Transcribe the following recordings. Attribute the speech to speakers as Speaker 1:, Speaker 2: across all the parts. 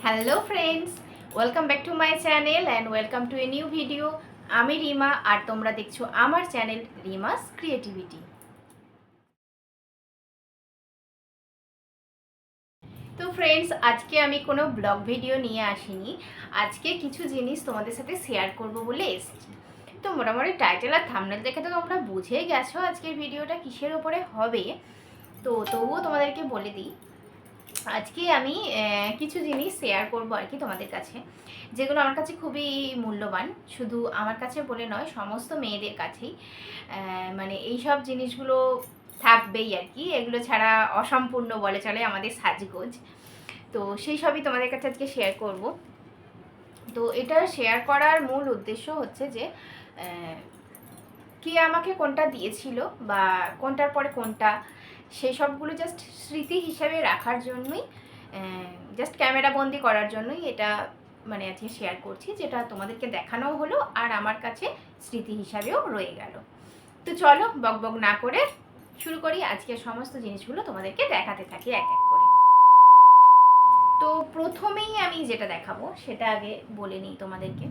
Speaker 1: Hello friends, welcome back to my channel and welcome to a new video. আমি রিমা আর তোমরা দেখছো আমার channel রিমাস creativity. তো ফ্রেন্ডস, আজকে আমি কোনো ব্লগ ভিডিও নিয়ে আসিনি। আজকে কিছু জিনিস তোমাদের সাথে শেয়ার করব বলে এসেছি। তো মোটামুটি টাইটেল আর থাম্বনেল দেখে তো তোমরা বুঝেই গেছো আজকের ভিডিওটা কিসের ওপরে হবে। তো তবুও তোমাদেরকে বলে দিই, আজকে আমি কিছু জিনিস শেয়ার করবো আর কি তোমাদের কাছে, যেগুলো আমার কাছে খুবই মূল্যবান। শুধু আমার কাছে বলে নয়, সমস্ত মেয়েদের কাছেই মানে এই সব জিনিসগুলো থাকবেই আর কি। এগুলো ছাড়া অসম্পূর্ণ বলে চলে আমাদের সাজগোজ। তো সেই সবই তোমাদের কাছে আজকে শেয়ার করব। তো এটা শেয়ার করার মূল উদ্দেশ্য হচ্ছে যে কে আমাকে কোনটা দিয়েছিল বা কোনটার পরে কোনটা, সেই সবগুলো জাস্ট স্মৃতি হিসাবে রাখার জন্যই, জাস্ট ক্যামেরা বন্দি করার জন্যই এটা মানে আজকে শেয়ার করছি, যেটা তোমাদেরকে দেখানোও হলো আর আমার কাছে স্মৃতি হিসাবেও রয়ে গেল। তো চলো বকবক না করে শুরু করি, আজকে সমস্ত জিনিসগুলো তোমাদেরকে দেখাতে থাকি এক এক করে। তো প্রথমেই আমি যেটা দেখাবো সেটা আগে বলে নিই তোমাদেরকে।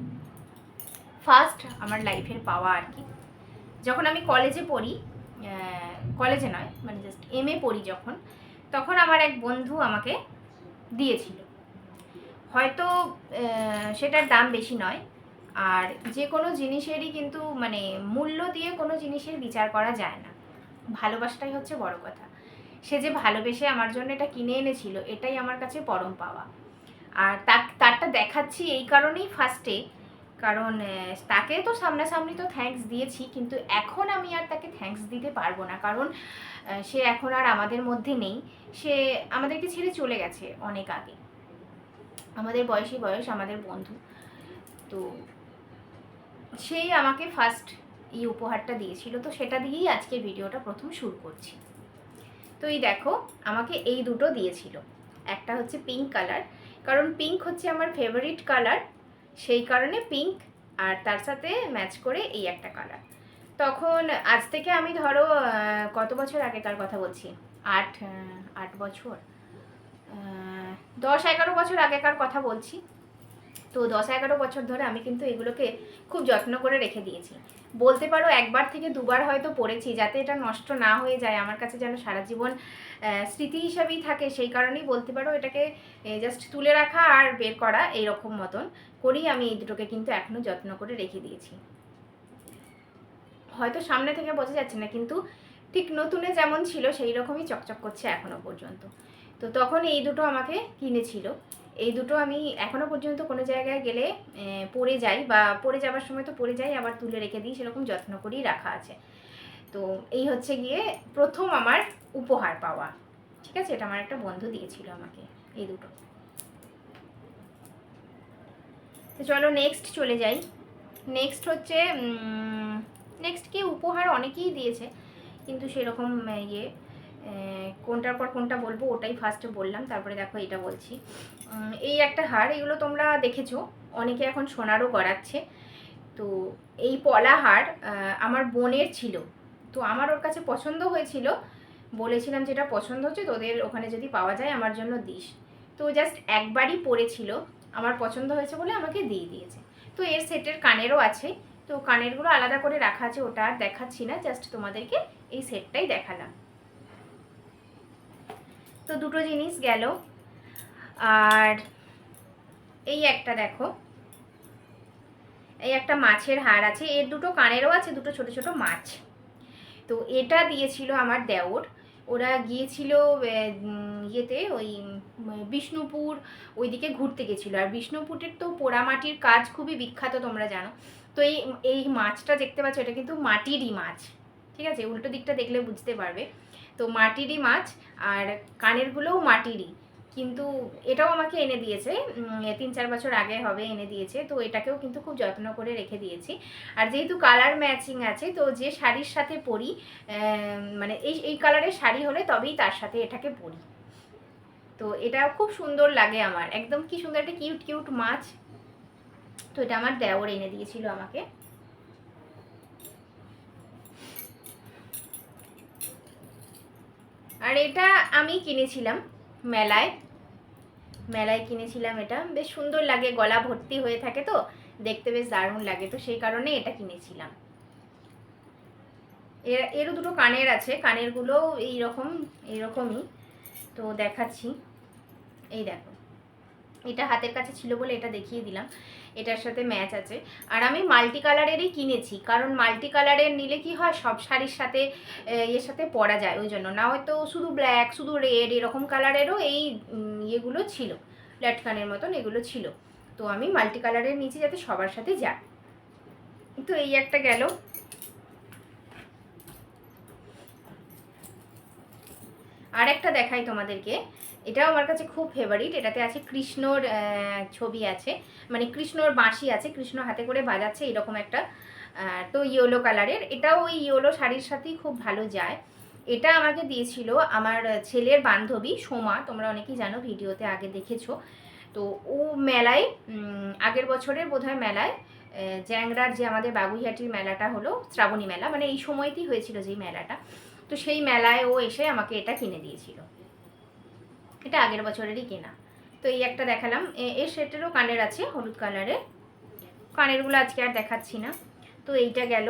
Speaker 1: ফার্স্ট আমার লাইফের পাওয়া আর কি, যখন আমি কলেজে পড়ি, কলেজে নয় মানে জাস্ট এমএ পড়ি যখন, তখন আমার এক বন্ধু আমাকে দিয়েছিল। হয়তো সেটার দাম বেশি নয়, আর যে কোনো জিনিসেরই কিন্তু মানে মূল্য দিয়ে কোনো জিনিসের বিচার করা যায় না। ভালোবাসাটাই হচ্ছে বড় কথা। সে যে ভালোবেসে আমার জন্য এটা কিনে এনেছিল, এটাই আমার কাছে পরম পাওয়া। আর তারটা দেখাচ্ছি এই কারণেই ফার্স্টে, কারণ তাকে তো সামনাসামনি তো থ্যাঙ্কস দিয়েছি, কিন্তু এখন আমি আর তাকে থ্যাঙ্কস দিতে পারবো না, কারণ সে এখন আর আমাদের মধ্যে নেই। সে আমাদেরকে ছেড়ে চলে গেছে অনেক আগে। আমাদের বয়স আমাদের বন্ধু। তো সেই আমাকে ফার্স্ট এই উপহারটা দিয়েছিল, তো সেটা দিয়েই আজকের ভিডিওটা প্রথম শুরু করছি। তো এই দেখো, আমাকে এই দুটো দিয়েছিল। একটা হচ্ছে পিঙ্ক কালার, কারণ পিঙ্ক হচ্ছে আমার ফেভারিট কালার, সেই কারণে পিঙ্ক। আর তার সাথে ম্যাচ করে এই একটা কালার। তখন আজ থেকে আমি ধরো কত বছর আগেকার কথা বলছি, 8 বছর, 10-11 বছর আগেকার কথা বলছি। তো 10-11 বছর ধরে আমি কিন্তু এগুলোকে খুব যত্ন করে রেখে দিয়েছি। বলতে পারো একবার থেকে দুবার হয়তো পড়েছি, যাতে এটা নষ্ট না হয়ে যায়, আমার কাছে যেন সারা জীবন স্মৃতি হিসাবেই থাকে। সেই কারণেই বলতে পারো এটাকে জাস্ট তুলে রাখা আর বের করা এইরকম মতন করেই আমি এই দুটোকে কিন্তু এখনও যত্ন করে রেখে দিয়েছি। হয়তো সামনে থেকে বোঝা যাচ্ছে না, কিন্তু ঠিক নতুনে যেমন ছিল সেই রকমই চকচক করছে এখনও পর্যন্ত। তো তখন এই দুটো আমাকে কিনেছিল। এই দুটো আমি এখনও পর্যন্ত কোনো জায়গায় গেলে পরে যাই, বা পরে যাওয়ার সময় তো পরে যাই, আবার তুলে রেখে দিই, সেরকম যত্ন করেই রাখা আছে। তো এই হচ্ছে গিয়ে প্রথম আমার উপহার পাওয়া। ঠিক আছে, এটা আমার একটা বন্ধু দিয়েছিল আমাকে এই দুটো। তো চলো নেক্সট চলে যাই। নেক্সট হচ্ছে নেক্সট কি উপহার অনেকেই দিয়েছে, কিন্তু সেরকম কোনটার পর কোনটা বলবো ওটাই ফার্স্টে বললাম, তারপরে দেখো এটা বলছি। এই একটা হার, এগুলো তোমরা দেখেছো অনেকে এখন সোনারও গড়াচ্ছে। তো এই পলা হার আমার বোনের ছিল, তো আমার ওর কাছে পছন্দ হয়েছিল, বলেছিলাম যেটা পছন্দ হচ্ছে তোদের ওখানে যদি পাওয়া যায় আমার জন্য দিস। তো জাস্ট একবারই পরেছিল, আমার পছন্দ হয়েছে বলে আমাকে দিয়ে দিয়েছে। তো এর সেটের কানেরও আছে, তো কানেরগুলো আলাদা করে রাখা আছে, ওটা আর দেখাচ্ছি না, জাস্ট তোমাদেরকে এই সেটটাই দেখালাম। তো দুটো জিনিস গেল। আর এই একটা দেখো, এই একটা মাছের হার আছে, এর দুটো কানেরও আছে, দুটো ছোট ছোট মাছ। তো এটা দিয়েছিল আমার দেওর। ওরা গিয়েছিল ইয়েতে ওই বিষ্ণুপুর ওইদিকে ঘুরতে গেছিলো। আর বিষ্ণুপুরের তো পোড়ামাটির কাজ খুবই বিখ্যাত, তোমরা জানো। তো এই এই মাছটা দেখতে পাচ্ছ, এটা কিন্তু মাটিরই মাছ। ঠিক আছে, উল্টো দিকটা দেখলে বুঝতে পারবে। তো মাটিরই মাছ, আর কানেরগুলোও মাটিরই। কিন্তু এটাও আমাকে এনে দিয়েছে, 3-4 বছর আগে হবে এনে দিয়েছে। তো এটাকেও কিন্তু খুব যত্ন করে রেখে দিয়েছি। আর যেহেতু কালার ম্যাচিং আছে, তো যে শাড়ির সাথে পরি, মানে এই এই কালারের শাড়ি হলে তবেই তার সাথে এটাকে পরি। তো এটা খুব সুন্দর লাগে আমার, একদম কি সুন্দর একটা কিউট কিউট মাছ। তো এটা আমার দেওর এনে দিয়েছিল আমাকে। আর এটা আমি কিনেছিলাম মেলায়। মেলায় কিনেছিলাম। এটা বেশ সুন্দর লাগে, গলা ভর্তি হয়ে থাকে তো দেখতে বেশ দারুণ লাগে, তো সেই কারণে এটা কিনেছিলাম। এরও দুটো কানের আছে, কানেরগুলো এইরকমই। তো দেখাচ্ছি, এই দেখো, এটা হাতের কাছে ছিল বলে এটা দেখিয়ে দিলাম। এটার সাথে ম্যাচ আছে। আর আমি মাল্টি কালারেরই কিনেছি, কারণ মাল্টি কালারের নিলে কি হয়, সব শাড়ির সাথে এর সাথে পরা যায়, ওই জন্য। না হয়তো শুধু ব্ল্যাক, শুধু রেড, এরকম কালারেরও এই ইয়েগুলো ছিল, লাটকানের মতন এগুলো ছিল। তো আমি মাল্টি কালারের নিয়েছি যাতে সবার সাথে যায়। তো এই একটা গেল। আর একটা দেখাই তোমাদেরকে, এটাও আমার কাছে খুব ফেভারিট। এটাতে আছে কৃষ্ণর ছবি আছে, মানে কৃষ্ণর বাঁশি আছে, কৃষ্ণ হাতে করে বাজাচ্ছে এরকম একটা। তো ইয়েলো কালারের, এটাও ওই ইয়েলো শাড়ির সাথেই খুব ভালো যায়। এটা আমাকে দিয়েছিল আমার ছেলের বান্ধবী সোমা, তোমরা অনেকেই জানো, ভিডিওতে আগে দেখেছো। তো ও মেলায়, আগের বছরের বোধহয় মেলায়, জ্যাংরার যে আমাদের বাগুইহাটির মেলাটা হলো, শ্রাবণী মেলা, মানে এই সময়তেই হয়েছিল যেই মেলাটা, তো সেই মেলায় ও এসে আমাকে এটা কিনে দিয়েছিল। এটা আগের বছরেরই কেনা। তো এই একটা দেখালাম। এর সেটেরও কানের আছে হলুদ কালারের, কানেরগুলো আজকে আর দেখাচ্ছি না। তো এইটা গেল।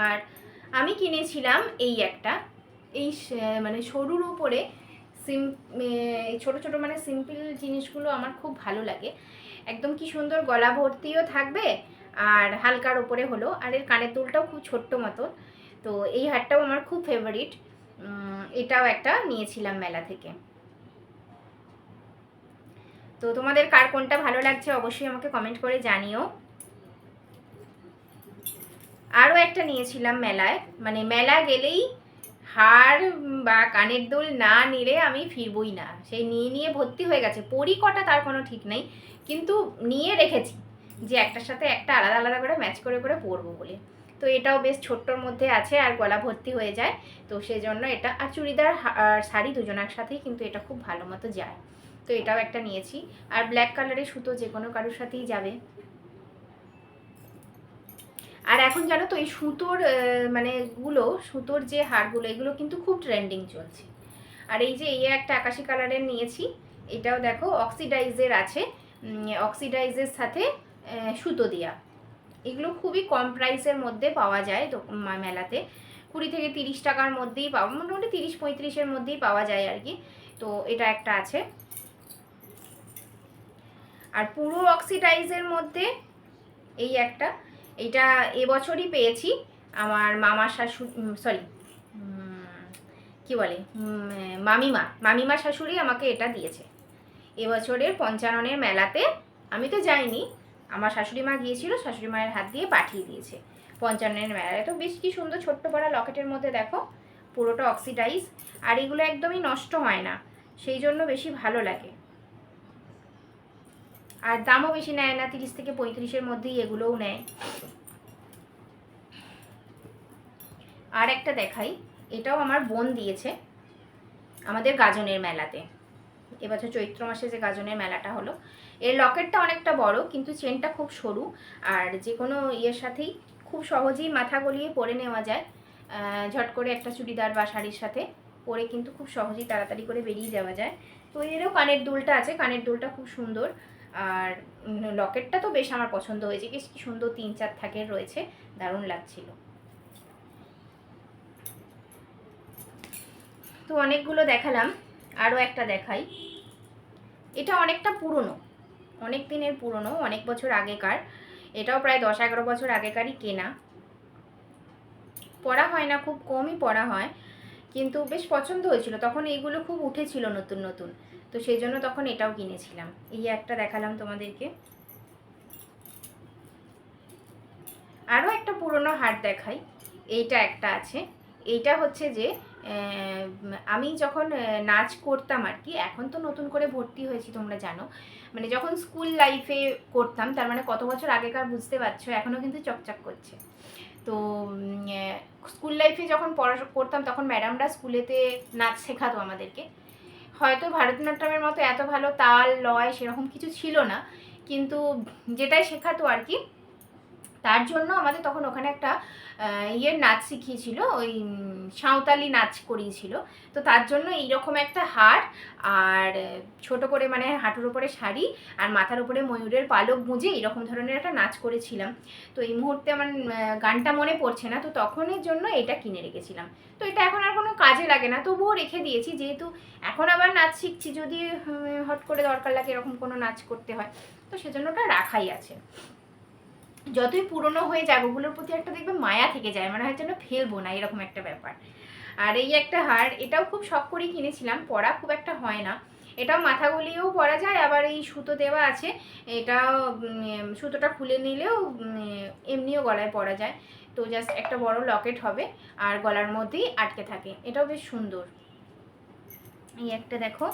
Speaker 1: আর আমি কিনেছিলাম এই একটা, এই মানে সরুর উপরে ছোটো ছোটো মানে সিম্পল জিনিসগুলো আমার খুব ভালো লাগে। একদম কি সুন্দর গলা ভর্তিও থাকবে, আর হালকার ওপরে হলো, আর এর কানের দুলটাও খুব ছোট্ট মতো। তো এই হারটাও আমার খুব ফেভারিট, এটাও একটা নিয়েছিলাম মেলা থেকে। তো তোমাদের কার কোনটা ভালো লাগছে অবশ্যই আমাকে কমেন্ট করে জানিও। আরও একটা নিয়েছিলাম মেলায়, মানে মেলা গেলেই হার বা কানের দুল না নিলে আমি ফিরবই না, সেই নিয়ে নিয়ে ভর্তি হয়ে গেছে। পরি কটা তার কোনো ঠিক নেই, কিন্তু নিয়ে রেখেছি যে একটার সাথে একটা আলাদা আলাদা করে ম্যাচ করে করে পরবো বলে। তো এটাও বেশ ছোট্টর মধ্যে আছে আর গলা ভর্তি হয়ে যায়, তো সেই জন্য এটা। আর চুড়িদার আর শাড়ি দুজনের সাথেই কিন্তু এটা খুব ভালো মতো যায়। তো এটাও একটা নিয়েছি। আর ব্ল্যাক কালারের সুতো যে কোনো কারোর সাথেই যাবে। আর এখন জানো তো এই সুতোর মানে সুতোর যে হারগুলো, এগুলো কিন্তু খুব ট্রেন্ডিং চলছে। আর এই যে এই একটা আকাশি কালারের নিয়েছি, এটাও দেখো অক্সিডাইজের আছে, অক্সিডাইজের সাথে সুতো দেওয়া। এগুলো খুবই কম প্রাইসের মধ্যে পাওয়া যায় তো মেলাতে, 20 থেকে 30 টাকার মধ্যেই পাওয়া, মোটামুটি 30-35-এর মধ্যেই পাওয়া যায় আর কি। তো এটা একটা আছে। আর পুরো অক্সিডাইজের মধ্যে এই একটা, এটা এবছরই পেয়েছি। আমার মামা সরি কি বলে, মামিমা শাশুড়ি আমাকে এটা দিয়েছে এবছরের পঞ্চাননের মেলাতে। আমি তো যাইনি, আমার শাশুড়ি মা গিয়েছিল, শাশুড়ি মায়ের হাত দিয়ে পাঠিয়ে দিয়েছে পঞ্চাননের মেলায়। তো বেশ কি সুন্দর ছোট্ট পড়া লকেটের মধ্যে দেখো, পুরোটা অক্সিডাইজ, আর এগুলো একদমই নষ্ট হয় না, সেই জন্য বেশি ভালো লাগে। আর দামও বেশি নেয় না, 30 থেকে 35-এর মধ্যেই এগুলোও নেয়। আর একটা দেখাই, এটাও আমার বোন দিয়েছে আমাদের গাজনের মেলাতে, এবছর চৈত্র মাসে যে গাজনের মেলাটা হলো। এর লকেটটা অনেকটা বড়, কিন্তু চেনটা খুব সরু, আর যে কোনো ইয়ের সাথেই খুব সহজেই মাথা গলিয়ে পরে নেওয়া যায়। ঝট করে একটা চুড়িদার বা শাড়ির সাথে পরে কিন্তু খুব সহজেই তাড়াতাড়ি করে বেরিয়ে যাওয়া যায়। তো এরও কানের দুলটা আছে, কানের দুলটা খুব সুন্দর। আর লকেটটা তো বেশ আমার পছন্দ হয়েছে, বেশ কি সুন্দর 3-4 থাকের রয়েছে, দারুণ লাগছিল। তো অনেকগুলো দেখালাম, আরও একটা দেখাই। এটা অনেকটা পুরনো, অনেক দিনের পুরনো, অনেক বছর আগেকার। এটাও প্রায় 10-11 বছর আগেকারই কেনা। পরা হয় না, খুব কমই পরা হয়, কিন্তু বেশ পছন্দ হয়েছিল তখন, এইগুলো খুব উঠেছিল নতুন নতুন, তো সেই জন্য তখন এটাও কিনেছিলাম। এই একটা দেখালাম তোমাদেরকে। আরও একটা পুরনো হার দেখাই, এইটা একটা আছে। এইটা হচ্ছে যে আমি যখন নাচ করতাম আর কি, এখন তো নতুন করে ভর্তি হয়েছি তোমরা জানো, মানে যখন স্কুল লাইফে করতাম, তার মানে কত বছর আগেকার বুঝতে পারছো, এখনও কিন্তু চকচক করছে। তো স্কুল লাইফে যখন করতাম তখন ম্যাডামরা স্কুলেতে নাচ শেখাতো আমাদেরকে। হয়তো ভারতনাট্যমের মতো এত ভালো তাল লয় সেরকম কিছু ছিল না, কিন্তু যেটাই শেখাতো আর কি, তার জন্য আমাদের তখন ওখানে একটা ইয়ের নাচ শিখিয়েছিল, ওই সাঁওতালি নাচ করিয়েছিল। তো তার জন্য এইরকম একটা হার আর ছোট করে মানে হাঁটুর উপরে শাড়ি আর মাথার উপরে ময়ূরের পালক গুঁজে এরকম ধরনের একটা নাচ করেছিলাম। তো এই মুহূর্তে আমার গানটা মনে পড়ছে না, তো তখনের জন্য এটা কিনে রেখেছিলাম। তো এটা এখন আর কোনো কাজে লাগে না, তবুও রেখে দিয়েছি, যেহেতু এখন আবার নাচ শিখছি, যদি হট করে দরকার লাগে এরকম কোনো নাচ করতে হয়, তো সেজন্য ওটা রাখাই আছে। যতই পুরনো হয়ে যাক ওগুলোর প্রতি একটা দেখবে মায়া থেকে যায়, মানে হয় যেন ফেলবো না, এরকম একটা ব্যাপার। আর এই একটা হার, এটাও খুব শখ করেই কিনেছিলাম, পরা খুব একটা হয় না। এটাও মাথা গলিয়েও পরা যায়, আবার এই সুতো দেওয়া আছে, এটাও সুতোটা খুলে নিলেও এমনিও গলায় পরা যায়। তো জাস্ট একটা বড় লকেট হবে আর গলার মধ্যেই আটকে থাকে, এটাও বেশ সুন্দর। এই একটা দেখো,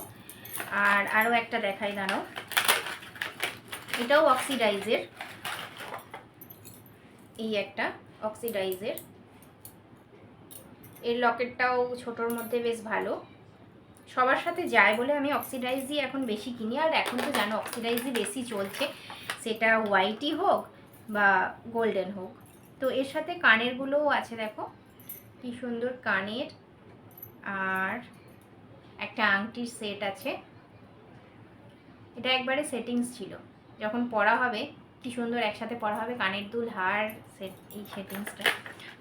Speaker 1: আর আরও একটা দেখাই দাঁড়াও, এটাও অক্সিডাইজের। এই একটা অক্সিডাইজের, এর লকেটটাও ছোটোর মধ্যে বেশ ভালো, সবার সাথে যায় বলে আমি অক্সিডাইজই এখন বেশি কিনি। আর এখন তো জানো অক্সিডাইজই বেশি চলছে, সেটা হোয়াইটই হোক বা গোল্ডেন হোক। তো এর সাথে কানেরগুলোও আছে, দেখো কি সুন্দর কানের, আর একটা আংটির সেট আছে। এটা একবারে সেটিংস ছিল, যখন পরা হবে কি সুন্দর একসাথে পরা হবে, কানের দুল হার সেট, এই সেটিংসটা।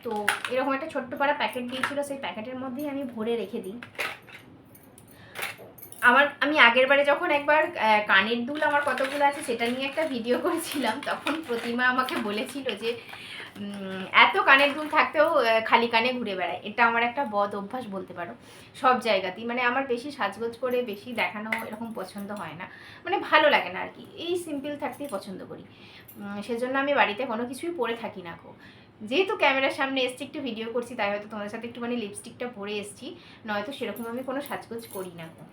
Speaker 1: তো এরকম একটা ছোট্ট পাড়া প্যাকেট দিয়েছিল, সেই প্যাকেটের মধ্যেই আমি ভরে রেখে দিই। আমি আগের বারে যখন একবার কানের দুল আমার কতগুলো আছে সেটা নিয়ে একটা ভিডিও করেছিলাম, তখন প্রতিমা আমাকে বলেছিল যে এত কানের দুল থাকতেও খালি কানে ঘুরে বেড়ায়। এটা আমার একটা বদ অভ্যাস বলতে পারো, সব জায়গাতেই। মানে আমার বেশি সাজগোজ করে বেশি দেখানো এরকম পছন্দ হয় না, মানে ভালো লাগে না আর কি, এই সিম্পল থাকতেই পছন্দ করি। সেজন্য আমি বাড়িতে কোনো কিছুই পরে থাকি না গো। যেহেতু ক্যামেরার সামনে এসছি একটু ভিডিও করছি, তাই হয়তো তোমাদের সাথে একটুখানি লিপস্টিকটা পরে এসছি, নয়তো সেরকম আমি কোনো সাজগোজ করি না গো।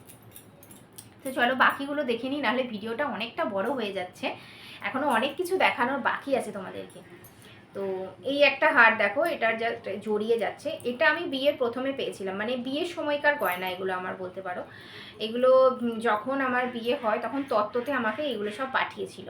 Speaker 1: তো চলো বাকিগুলো দেখে নিই, নাহলে ভিডিওটা অনেকটা বড় হয়ে যাচ্ছে, এখনও অনেক কিছু দেখানোর বাকি আছে তোমাদেরকে। তো এই একটা হার দেখো, এটার যা জড়িয়ে যাচ্ছে, এটা আমি বিয়ের প্রথমে পেয়েছিলাম, মানে বিয়ের সময়কার গয়না এগুলো আমার বলতে পারো। এগুলো যখন আমার বিয়ে হয় তখন তত্ত্বতে আমাকে এগুলো সব পাঠিয়েছিল।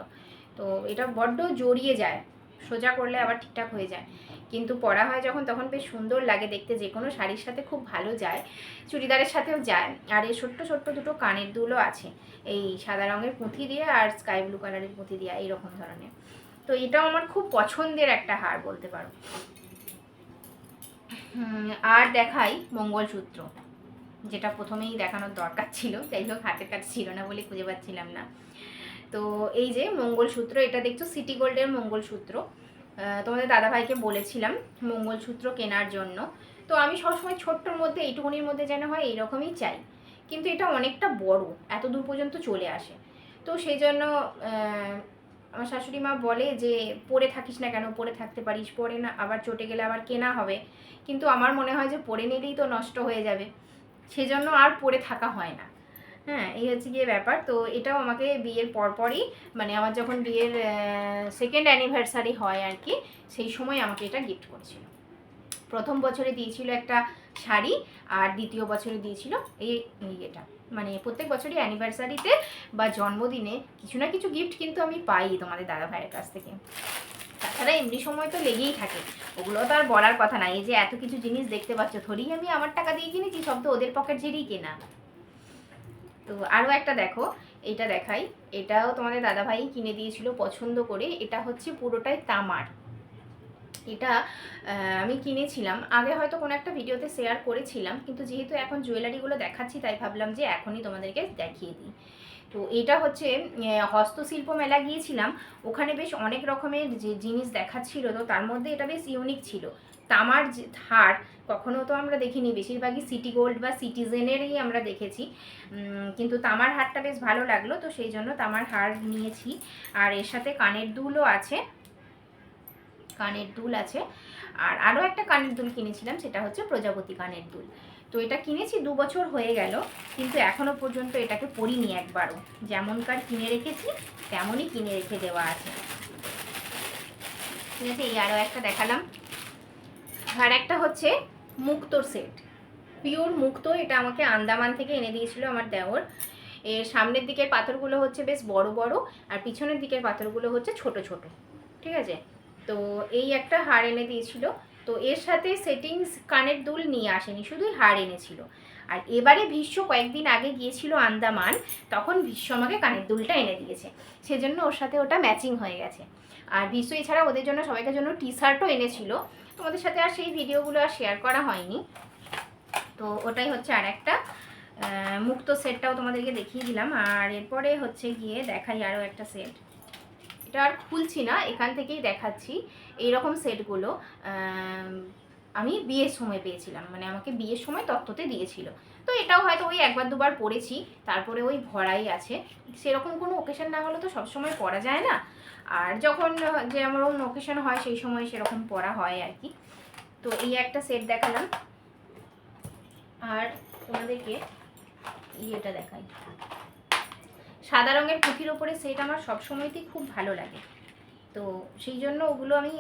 Speaker 1: তো এটা বড্ড জড়িয়ে যায়, সোজা করলে আবার ঠিকঠাক হয়ে যায়, কিন্তু পরা হয় যখন তখন বেশ সুন্দর লাগে দেখতে, যে কোনো শাড়ির সাথে খুব ভালো যায়, চুড়িদারের সাথেও যায়। আর এই ছোট্ট ছোট্ট দুটো কানের দুলও আছে, এই সাদা রঙের পুঁথি দিয়ে আর স্কাই ব্লু কালারের পুঁথি দিয়ে, এইরকম ধরনের। তো এটাও আমার খুব পছন্দের একটা হার বলতে পারো। আর দেখাই মঙ্গলসূত্র, যেটা প্রথমেই দেখানোর দরকার ছিল, যাই হোক হাতের কাছে ছিল না বলে খুঁজে পাচ্ছিলাম না। তো এই যে মঙ্গলসূত্র, এটা দেখছো সিটি গোল্ডের মঙ্গলসূত্র। তোমাদের দাদাভাইকে বলেছিলাম মঙ্গলসূত্র কেনার জন্য। তো আমি সবসময় ছোট্টর মধ্যে এইটুকুনির মধ্যে যেন হয় এইরকমই চাই, কিন্তু এটা অনেকটা বড়, এত দূর পর্যন্ত চলে আসে। তো সেই জন্য আমার শাশুড়ি মা বলে যে পরে থাকিস না কেন, পরে থাকতে পারিস, পরে না আবার চটে গেলে আবার কেনা হবে। কিন্তু আমার মনে হয় যে পরে নিলেই তো নষ্ট হয়ে যাবে, সেজন্য আর পরে থাকা হয় না। হ্যাঁ, এই হচ্ছে গিয়ে ব্যাপার। তো এটাও আমাকে বিয়ের পরপরই, মানে আমার যখন বিয়ের সেকেন্ড অ্যানিভার্সারি হয় আর কি, সেই সময় আমাকে এটা গিফট করেছিল। প্রথম বছরে দিয়েছিল একটা শাড়ি, আর দ্বিতীয় বছরে দিয়েছিল এই এটা, মানে প্রত্যেক বছরই অ্যানিভার্সারিতে বা জন্মদিনে কিছু না কিছু গিফট কিন্তু আমি পাই তোমাদের দাদা ভাইয়ের কাছ থেকে। তাছাড়া এমনি সময় তো লেগেই থাকে, ওগুলো তো আর বলার কথা না। এই যে এত কিছু জিনিস দেখতে পাচ্ছ, থোড়ি আমি আমার টাকা দিয়ে কিনেছি, সব তো ওদের পকেট ঝেড়েই কেনা। তো আরও একটা দেখো, এটা দেখাই, এটাও তোমাদের দাদাভাই কিনে দিয়েছিল পছন্দ করে। এটা হচ্ছে পুরোটাই তামার। এটা আমি কিনেছিলাম আগে, হয়তো কোনো একটা ভিডিওতে শেয়ার করেছিলাম, কিন্তু যেহেতু এখন জুয়েলারিগুলো দেখাচ্ছি তাই ভাবলাম যে এখনই তোমাদেরকে দেখিয়ে দিই। তো এটা হচ্ছে হস্তশিল্প মেলা গিয়েছিলাম, ওখানে বেশ অনেক রকমের যে জিনিস দেখাচ্ছিল, তো তার মধ্যে এটা বেশ ইউনিক ছিল। তামার যে হার কখনো তো আমরা দেখিনি, বেশিরভাগই সিটি গোল্ড বা সিটিজেনেরই আমরা দেখেছি, কিন্তু তামার হারটা বেশ ভালো লাগলো, তো সেই জন্য তামার হার নিয়েছি। আর এর সাথে কানের দুলও আছে, কানের দুল আছে। আর আরও একটা কানের দুল কিনেছিলাম, সেটা হচ্ছে প্রজাপতি কানের দুল। তো এটা কিনেছি 2 বছর হয়ে গেল, কিন্তু এখনও পর্যন্ত এটাকে পরিনি একবারও। যেমনকার কিনে রেখেছি তেমনই কিনে রেখে দেওয়া আছে। ঠিক আছে, এই আরও একটা দেখালাম। আর একটা হচ্ছে মুক্তোর সেট, পিওর মুক্তো। এটা আমাকে আন্দামান থেকে এনে দিয়েছিল আমার দেওর। এর সামনের দিকের পাথরগুলো হচ্ছে বেশ বড় বড়, আর পিছনের দিকের পাথরগুলো হচ্ছে ছোট ছোট। ঠিক আছে, তো এই একটা হার এনে দিয়েছিল। তো এর সাথে সেটিংস কানের দুল নিয়ে আসেনি, শুধুই হার এনেছিল। আর এবারে ভীষ্ম কয়েকদিন আগে গিয়েছিল আন্দামান, তখন ভীষ্ম আমাকে কানের দুলটা এনে দিয়েছে, সেজন্য ওর সাথে ওটা ম্যাচিং হয়ে গেছে। আর ভীষ্ম এছাড়া ওদের জন্য সবাইকার জন্য টি শার্টও এনেছিল, তোমাদের সাথে আর সেই ভিডিওগুলো আর শেয়ার করা হয়নি। তো ওটাই হচ্ছে আর একটা মুক্ত সেটটাও তোমাদেরকে দেখিয়ে দিলাম। আর এরপরে হচ্ছে গিয়ে দেখাই আরও একটা সেট, এটা আর খুলছি না, এখান থেকেই দেখাচ্ছি। এইরকম সেটগুলো আমি বিয়ের সময় পেয়েছিলাম, মানে আমাকে বিয়ের সময় তত্ত্বতে দিয়েছিল। তো এটাও হয়তো ওই একবার দুবার পরেছি, তারপরে ওই ভরাই আছে। সেরকম কোনো ওকেশন না হলে তো সবসময় পরা যায় না, আর যখন যেমন ওকেশন হয় সেই সময় সেরকম পরা হয় আর কি। তো এই একটা সেট দেখালাম। আর তোমাদেরকে ইয়েটা দেখাই, সাদা রঙের পুঁথির ওপরে সেট আমার সবসময়তেই খুব ভালো লাগে, তো সেই জন্য ওগুলো আমি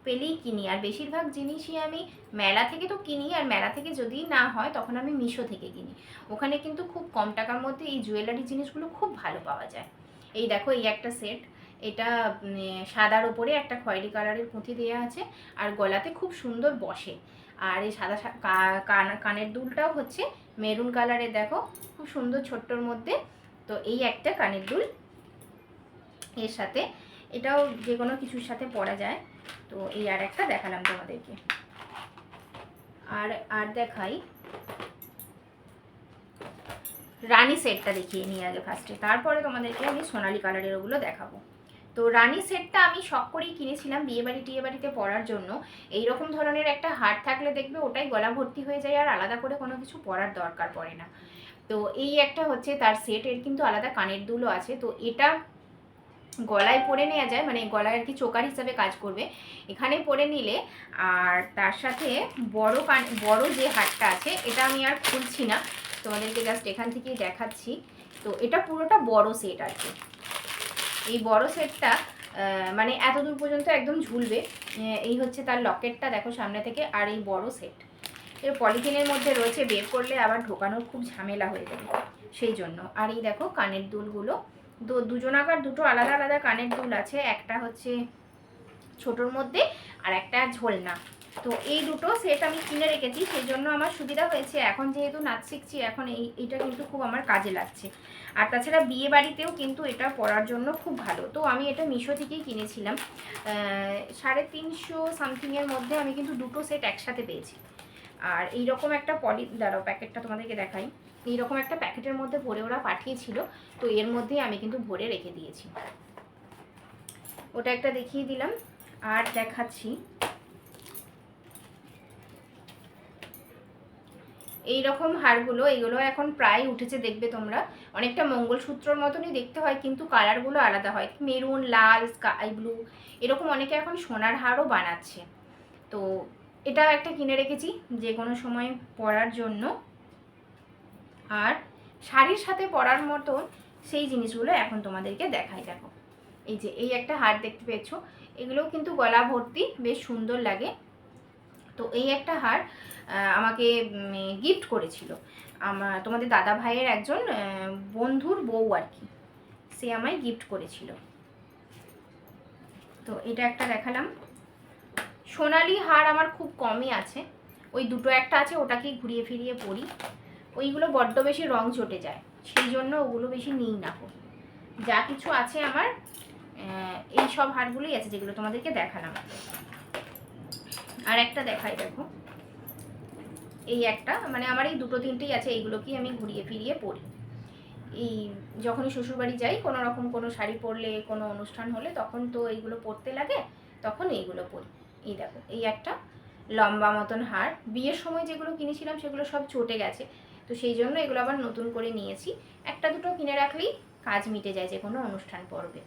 Speaker 1: পেলেই কিনি। আর বেশিরভাগ জিনিসই আমি মেলা থেকে তো কিনি, আর মেলা থেকে যদি না হয় তখন আমি মিশো থেকে কিনি। ওখানে কিন্তু খুব কম টাকার মধ্যে এই জুয়েলারি জিনিসগুলো খুব ভালো পাওয়া যায়। এই দেখো এই একটা সেট, এটা সাদার ওপরে একটা খয়েরি কালারের পুঁথি দেওয়া আছে, আর গলাতে খুব সুন্দর বসে। আর এই সাদা কানের দুলটাও হচ্ছে মেরুন কালারের, দেখো খুব সুন্দর ছোট্টর মধ্যে। তো এই একটা কানের দুল এর সাথে, এটাও যে কোনো কিছুর সাথে পরা যায়। তো এই আর একটা দেখালাম তোমাদেরকে। আর আর দেখাই রানী সেটটা, দেখিয়ে নিই আগে ফার্স্টে, তারপরে তোমাদেরকে আমি সোনালি কালারের ওগুলো দেখাবো। তো রানী সেটটা আমি শখ করেই কিনেছিলাম বিয়েবাড়ি টিয়েবাড়িতে পরার জন্য। এইরকম ধরনের একটা হার থাকলে দেখবে ওটাই গলা ভর্তি হয়ে যায়, আর আলাদা করে কোনো কিছু পরার দরকার পড়ে না। তো এই একটা হচ্ছে তার সেট, এর কিন্তু আলাদা কানের দুলও আছে। তো এটা গলায় পরে নেওয়া যায়, মানে গলায় আর কি চোকার হিসাবে কাজ করবে, এখানে পরে নিলে। আর তার সাথে বড় যে হারটা আছে, এটা আমি আর খুলছি না, তোমাদেরকে জাস্ট এখান থেকেই দেখাচ্ছি। তো এটা পুরোটা বড় সেট আর কি। এই বড় সেটটা মানে এত দূর পর্যন্ত একদম ঝুলবে। এই হচ্ছে তার লকেটটা, দেখো সামনে থেকে। আর এই বড় সেট এর পলিথিনের মধ্যে রয়েছে, বের করলে আবার ঢোকানোর খুব ঝামেলা হয়ে যাবে, সেই জন্য। আর এই দেখো কানের দুলগুলো, দুজনাকার দুটো আলাদা আলাদা কানের দুল আছে, একটা হচ্ছে ছোটোর মধ্যে আর একটা ঝোলনা। তো এই দুটো সেট আমি কিনে রেখেছি, সেই জন্য আমার সুবিধা হয়েছে। এখন যেহেতু নাচ শিখছি, এখন এইটা কিন্তু খুব আমার কাজে লাগছে। আর তাছাড়া বিয়ে বাড়িতেও কিন্তু এটা পরার জন্য খুব ভালো। তো আমি এটা মিশো থেকেই কিনেছিলাম, 350 সামথিংয়ের মধ্যে আমি কিন্তু দুটো সেট একসাথে পেয়েছি। আর এইরকম একটা দাঁড়াও প্যাকেটটা তোমাদেরকে দেখাই, এইরকম একটা প্যাকেটের মধ্যে ভরে ওরা পাঠিয়েছিল, তো এর মধ্যেই আমি কিন্তু ভরে রেখে দিয়েছি। ওটা একটা দেখিয়ে দিলাম। আর দেখাচ্ছি এই রকম হারগুলো, এগুলো এখন প্রায় উঠেছে, দেখবে তোমরা অনেকটা মঙ্গলসূত্রর মতনই দেখতে হয়, কিন্তু কালারগুলো আলাদা হয়, মেরুন, লাল, স্কাই ব্লু, এরকম অনেকে এখন সোনার হারও বানাচ্ছে। তো এটা একটা কিনে রেখেছি যে কোনো সময় পরার জন্য। আর শাড়ির সাথে পরার মতন সেই জিনিসগুলো এখন তোমাদেরকে দেখাই। দেখো এই যে এই একটা হার দেখতে পেয়েছো, এগুলোও কিন্তু গলা ভর্তি, বেশ সুন্দর লাগে। তো এই একটা হার আমাকে গিফট করেছিল তোমাদের দাদা ভাইয়ের একজন বন্ধুর বউ আর কি, সে আমায় গিফট করেছিল। তো এটা একটা দেখালাম। সোনালি হার আমার খুব কমই আছে, ওই দুটো একটা আছে, ওটাকেই ঘুরিয়ে ফিরিয়ে পরি। ওইগুলো বড্ড বেশি রং চটে যায়, সেই জন্য ওগুলো বেশি নিই না। যা কিছু আছে আমার এই সব হারগুলোই আছে যেগুলো তোমাদেরকে দেখালাম। আর একটা দেখাই, দেখো এই একটা, মানে আমার এই দুটো তিনটেই আছে, এইগুলোকেই আমি ঘুরিয়ে ফিরিয়ে পরি। এই যখনই শ্বশুরবাড়ি যাই, কোনো রকম কোনো শাড়ি পরলে, কোনো অনুষ্ঠান হলে, তখন তো এইগুলো পরতে লাগে, তখন এইগুলো পরি। এই দেখো এই একটা লম্বা মতন হার, বিয়ের সময় যেগুলো কিনেছিলাম সেগুলো সব চটে গেছে, তো সেই জন্য এগুলো আবার নতুন করে নিয়েছি। একটা দুটো কিনে রাখলেই কাজ মিটে যায় যে কোনো অনুষ্ঠান পর্বে।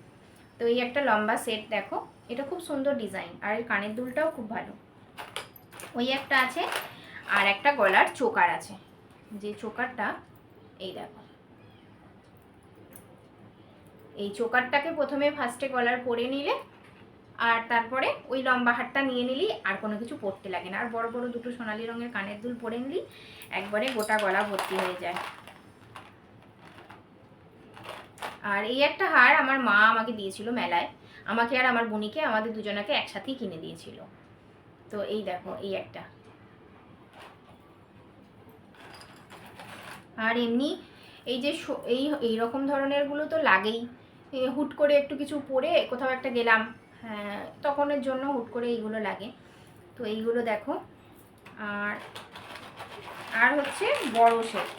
Speaker 1: তো এই একটা লম্বা সেট, দেখো এটা খুব সুন্দর ডিজাইন, আর এই কানের দুলটাও খুব ভালো। ওই একটা আছে, আর একটা গলার চোকার আছে, যে চোকারটা এই দেখো, এই চোকারটাকে প্রথমে ফার্স্টে গলার পরে নিলে, আর তারপরে ওই লম্বা হারটা নিয়ে নিলি, আর কোনো কিছু পরতে লাগে না। আর বড় বড় দুটো সোনালি রঙের কানের দুল পরে নিলি, একবারে গোটা গলা ভর্তি হয়ে যায়। আর এই একটা হার আমার মা আমাকে দিয়েছিল মেলায়, আমাকে আর আমার বোনিকে, আমাদের দুজনাকে একসাথেই কিনে দিয়েছিল। তো এই দেখো, এই একটা। আর এমনি এই যে এই রকম ধরনেরগুলো তো লাগেই, হুট করে একটু কিছু পরে কোথাও একটা গেলাম, হ্যাঁ তখনের জন্য হুট করে এইগুলো লাগে। তো এইগুলো দেখো। আর আর হচ্ছে বড় সেট,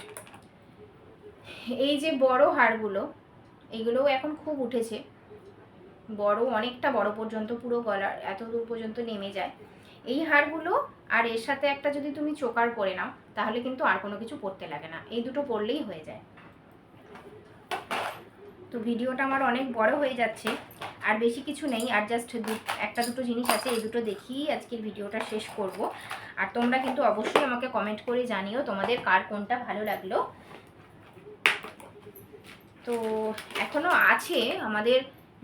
Speaker 1: এই যে বড় হারগুলো, এইগুলোও এখন খুব উঠেছে, বড় অনেকটা বড় পর্যন্ত, পুরো গলার এত দূর পর্যন্ত নেমে যায় এই হারগুলো। আর এর সাথে একটা যদি তুমি চোকার পরে নাও তাহলে কিন্তু আর কোনো কিছু পরতে লাগে না, এই দুটো পরলেই হয়ে যায়। তো ভিডিওটা আমার অনেক বড় হয়ে যাচ্ছে, আর বেশি কিছু নেই, আর জাস্ট একটা দুটো জিনিস আছে, এই দুটো দেখিয়েই আজকের ভিডিওটা শেষ করব। আর তোমরা কিন্তু অবশ্যই আমাকে কমেন্ট করে জানিও তোমাদের কার কোনটা ভালো লাগলো। তো এখনও আছে, আমাদের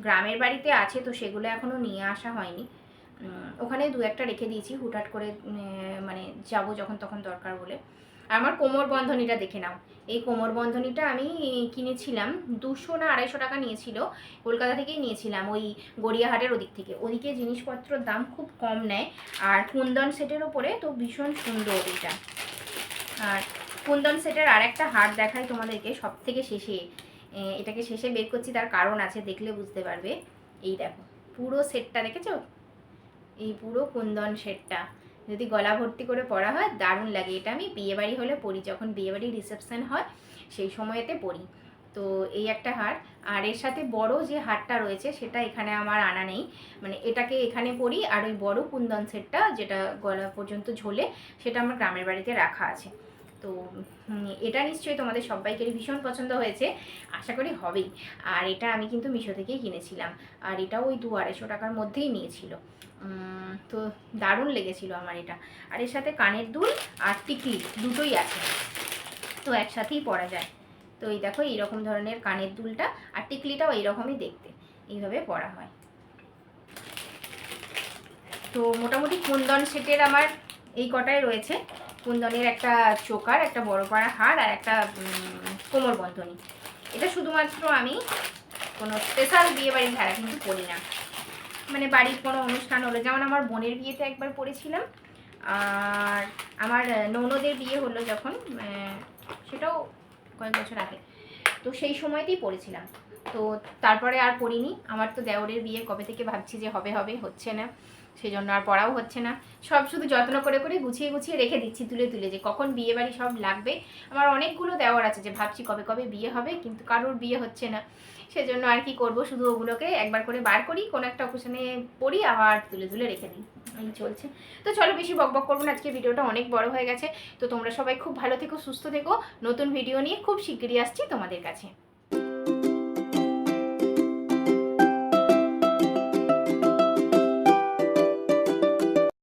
Speaker 1: গ্রামের বাড়িতে আছে, তো সেগুলো এখনও নিয়ে আসা হয়নি, ওখানে দু একটা রেখে দিয়েছি হুটহাট করে, মানে যাব যখন তখন দরকার বলে। আর আমার কোমর বন্ধনীটা দেখে নাও, এই কোমর বন্ধনীটা আমি কিনেছিলাম 200 না 250 টাকা নিয়েছিল, কলকাতা থেকেই নিয়েছিলাম, ওই গড়িয়াহাটের ওদিক থেকে। ওদিকে জিনিসপত্রের দাম খুব কম নেয়, আর কুন্দন সেটের ওপরে তো ভীষণ সুন্দর এটা। আর কুন্দন সেটের আর একটা হার দেখাই তোমাদেরকে সব থেকে শেষে, এটাকে শেষে বের করছি, তার কারণ আছে, দেখলে বুঝতে পারবে। এই দেখো পুরো সেটটা দেখেছো, এই পুরো কুন্দন সেটটা যদি গলা ভর্তি করে পরা হয় দারুণ লাগে। এটা আমি বিয়েবাড়ি হলে পরি, যখন বিয়েবাড়ি রিসেপশন হয় সেই সময়তে পরি। তো এই একটা হার, আর এর সাথে বড় যে হারটা রয়েছে সেটা এখানে আমার আনা নেই, মানে এটাকে এখানে পরি, আর ওই বড় কুন্দন সেটটা যেটা গলা পর্যন্ত ঝোলে সেটা আমার গ্রামের বাড়িতে রাখা আছে। তো এটা নিশ্চয়ই তোমাদের সবাইকেরই ভীষণ পছন্দ হয়েছে, আশা করি হবেই। আর এটা আমি কিন্তু মিশো থেকেই কিনেছিলাম, আর এটাও ওই 200-250 টাকার মধ্যেই নিয়েছিল। তো দারুণ লেগেছিল আমার এটা। আর এর সাথে কানের দুল আর টিকলি দুটোই আছে, তো একসাথেই পরা যায়। তো এই দেখো এইরকম ধরনের কানের দুলটা, আর টিকলিটাও এইরকমই দেখতে, এইভাবে পরা হয়। তো মোটামুটি কুন্দন সেটের আমার এই কটাই রয়েছে, কুন্দনের একটা চোকার, একটা বড় পাড়া হার, আর একটা কোমর বন্ধনী। এটা শুধুমাত্র আমি কোনো স্পেশাল বিয়েবাড়ি ছাড়া কিন্তু পরি না, মানে বাড়ির কোনো অনুষ্ঠান হলো, যেমন আমার বোনের বিয়েতে একবার পরেছিলাম, আর আমার ননদের বিয়ে হলো যখন, সেটাও কয়েক বছর আগে, তো সেই সময়তেই পরেছিলাম। তো তারপরে আর পরিনি। আমার তো দেওরের বিয়ে কবে থেকে ভাবছি যে হবে হবে, হচ্ছে না, সেই জন্য আর পড়াও হচ্ছে না। সব শুধু যত্ন করে করে গুছিয়ে গুছিয়ে রেখে দিচ্ছি তুলে তুলে, যে কখন বিয়ে বাড়ি সব লাগবে। আমার অনেকগুলো দেওয়ার আছে যে ভাবছি কবে কবে বিয়ে হবে, কিন্তু কারোর বিয়ে হচ্ছে না, সেজন্য আর কি করব, শুধু ওগুলোকে একবার করে বার করি, কোনো একটা অকেশনে পড়ি, আবার তুলে তুলে রেখে দিই, এই চলছে। তো চলো বেশি বকবক করবো না, আজকে ভিডিওটা অনেক বড় হয়ে গেছে। তো তোমরা সবাই খুব ভালো থেকো, সুস্থ থেকো, নতুন ভিডিও নিয়ে খুব শিগগিরই আসছি তোমাদের কাছে।